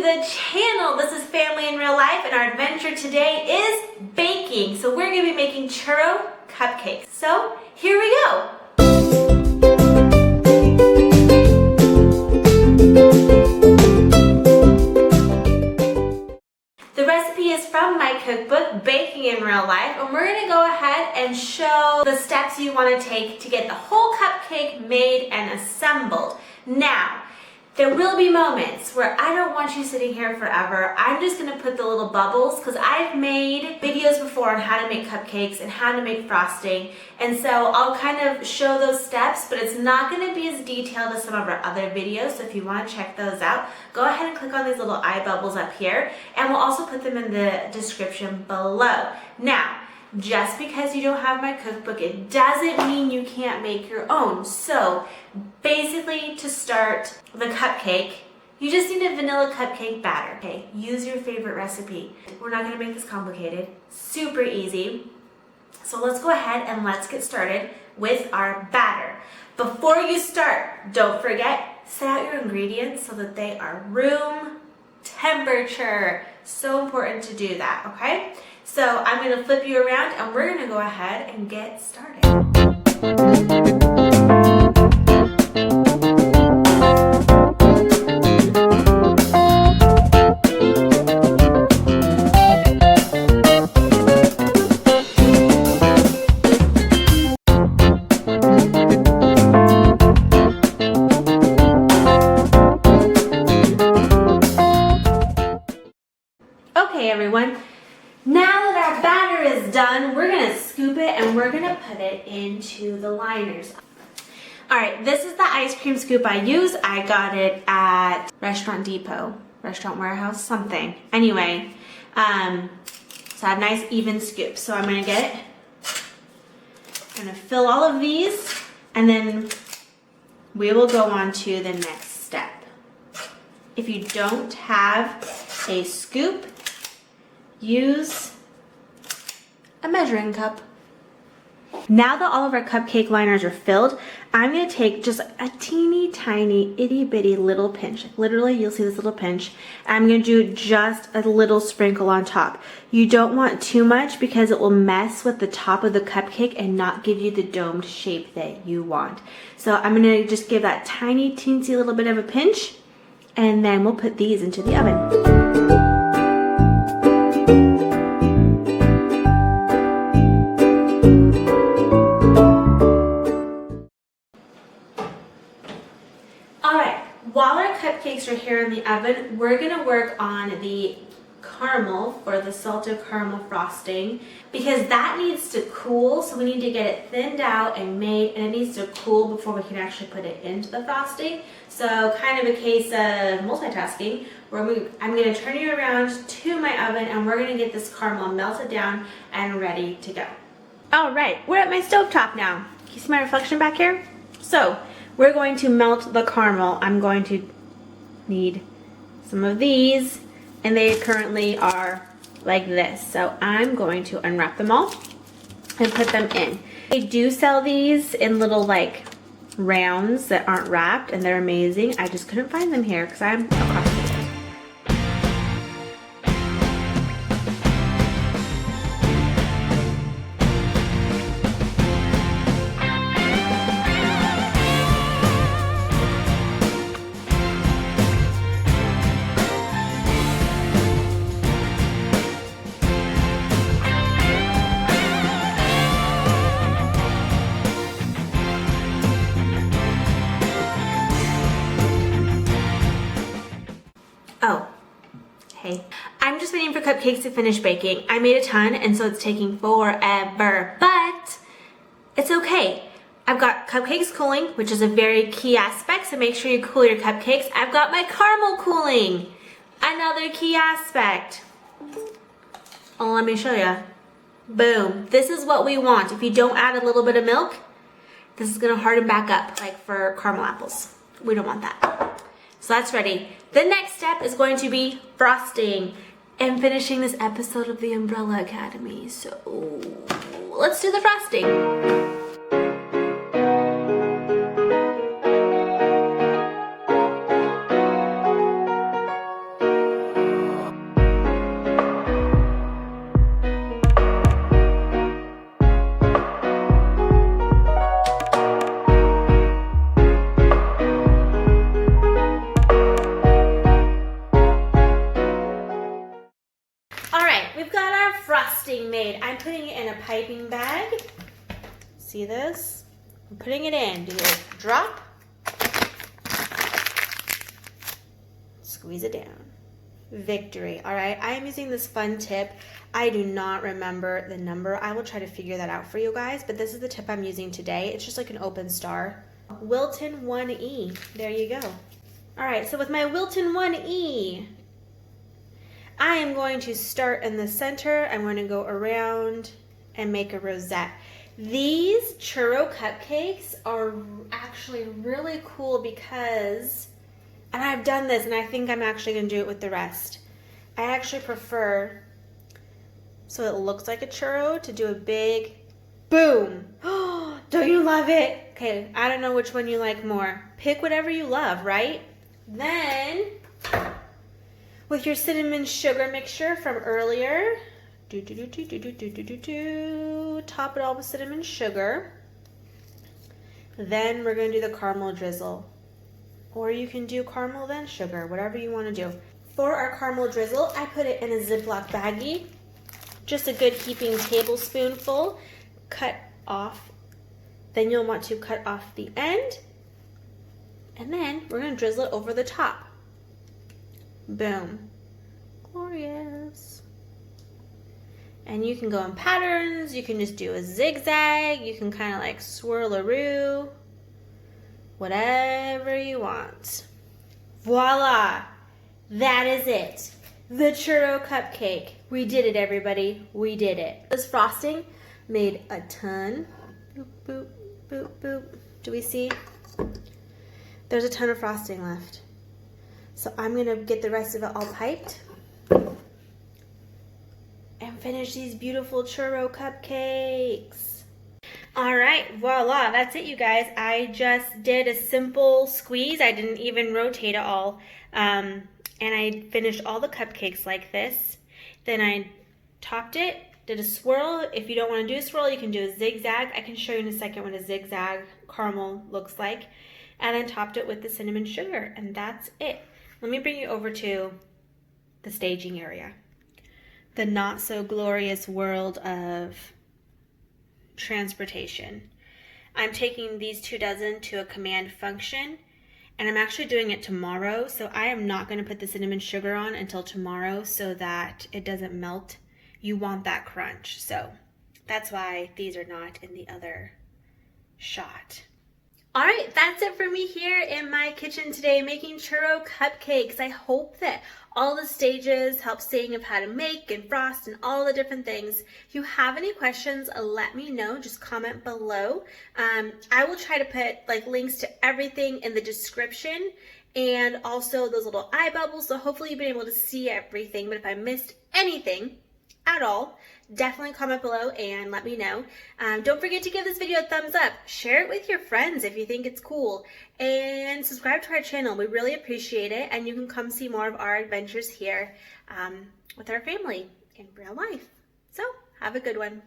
the channel. This is Family in Real Life, and our adventure today is baking. So we're going to be making churro cupcakes. So here we go. The recipe is from my cookbook, Baking in Real Life, and we're going to go ahead and show the steps you want to take to get the whole cupcake made and assembled. Now, there will be moments where I don't want you sitting here forever. I'm just going to put the little bubbles because I've made videos before on how to make cupcakes and how to make frosting, and so I'll kind of show those steps, but it's not going to be as detailed as some of our other videos. So if you want to check those out, go ahead and click on these little eye bubbles up here, and we'll also put them in the description below. Now, just because you don't have my cookbook, it doesn't mean you can't make your own. So basically, to start the cupcake, you just need a vanilla cupcake batter. Okay, use your favorite recipe. We're not gonna make this complicated, super easy. So let's go ahead and let's get started with our batter. Before you start, don't forget, set out your ingredients so that they are room temperature. So important to do that, okay? So I'm going to flip you around and we're going to go ahead and get started. Okay, everyone. Now that our batter is done, we're going to scoop it and we're going to put it into the liners. Alright, this is the ice cream scoop I use. I got it at Restaurant Depot, Restaurant Warehouse, something. Anyway, so I have a nice even scoop. So I'm going to get it. I'm going to fill all of these and then we will go on to the next step. If you don't have a scoop, use a measuring cup. Now that all of our cupcake liners are filled, I'm going to take just a teeny tiny itty bitty little pinch. Literally, you'll see this little pinch. I'm going to do just a little sprinkle on top. You don't want too much because it will mess with the top of the cupcake and not give you the domed shape that you want. So I'm going to just give that tiny teensy little bit of a pinch, and then we'll put these into the oven. While our cupcakes are here in the oven, we're going to work on the caramel for the salted caramel frosting because that needs to cool. So we need to get it thinned out and made, and it needs to cool before we can actually put it into the frosting. So kind of a case of multitasking where I'm going to turn you around to my oven and we're going to get this caramel melted down and ready to go. All right, we're at my stovetop now. Can you see my reflection back here? So we're going to melt the caramel. I'm going to need some of these, and they currently are like this. So I'm going to unwrap them all and put them in. They do sell these in little like rounds that aren't wrapped, and they're amazing. I just couldn't find them here because I'm across the street. Oh, hey. I'm just waiting for cupcakes to finish baking. I made a ton, and so it's taking forever, but it's okay. I've got cupcakes cooling, which is a very key aspect, so make sure you cool your cupcakes. I've got my caramel cooling, another key aspect. Oh, let me show you. Boom. This is what we want. If you don't add a little bit of milk, this is gonna harden back up, like for caramel apples. We don't want that. So that's ready. The next step is going to be frosting and finishing this episode of the Umbrella Academy. So let's do the frosting. being made. I'm putting it in a piping bag. See this? I'm putting it in. Do a drop. Squeeze it down. Victory. All right, I am using this fun tip. I do not remember the number. I will try to figure that out for you guys, but this is the tip I'm using today. It's just like an open star. Wilton 1E. There you go. All right, so with my Wilton 1E, I am going to start in the center. I'm going to go around and make a rosette. These churro cupcakes are actually really cool because, and I've done this and I think I'm actually going to do it with the rest. I actually prefer, so it looks like a churro, to do a big boom. Oh, don't you love it? Okay, I don't know which one you like more. Pick whatever you love, right? Then, with your cinnamon sugar mixture from earlier, top it all with cinnamon sugar. Then we're going to do the caramel drizzle. Or you can do caramel then sugar, whatever you want to do. For our caramel drizzle, I put it in a Ziploc baggie. Just a good heaping tablespoonful. Cut off. Then you'll want to cut off the end. And then we're going to drizzle it over the top. Boom. Glorious. And you can go in patterns, you can just do a zigzag, you can kind of like swirl-a-roo, whatever you want. Voila! That is it. The churro cupcake. We did it, everybody. We did it. This frosting made a ton. Boop, boop, boop, boop. Do we see? There's a ton of frosting left. So I'm going to get the rest of it all piped and finish these beautiful churro cupcakes. All right, voila, that's it, you guys. I just did a simple squeeze. I didn't even rotate it all. And I finished all the cupcakes like this. Then I topped it, did a swirl. If you don't want to do a swirl, you can do a zigzag. I can show you in a second what a zigzag caramel looks like. And then topped it with the cinnamon sugar, and that's it. Let me bring you over to the staging area. The not so glorious world of transportation. I'm taking these 2 dozen to a command function, and I'm actually doing it tomorrow, so I am not going to put the cinnamon sugar on until tomorrow so that it doesn't melt. You want that crunch, so that's why these are not in the other shot. All right, that's it for me here in my kitchen today making churro cupcakes. I hope that all the stages help seeing of how to make and frost and all the different things. If you have any questions, let me know. Just comment below. I will try to put like links to everything in the description and also those little eye bubbles. So hopefully you've been able to see everything. But if I missed anything at all, definitely comment below and let me know. Don't forget to give this video a thumbs up. Share it with your friends if you think it's cool. And subscribe to our channel. We really appreciate it. And you can come see more of our adventures here with our family in real life. So have a good one.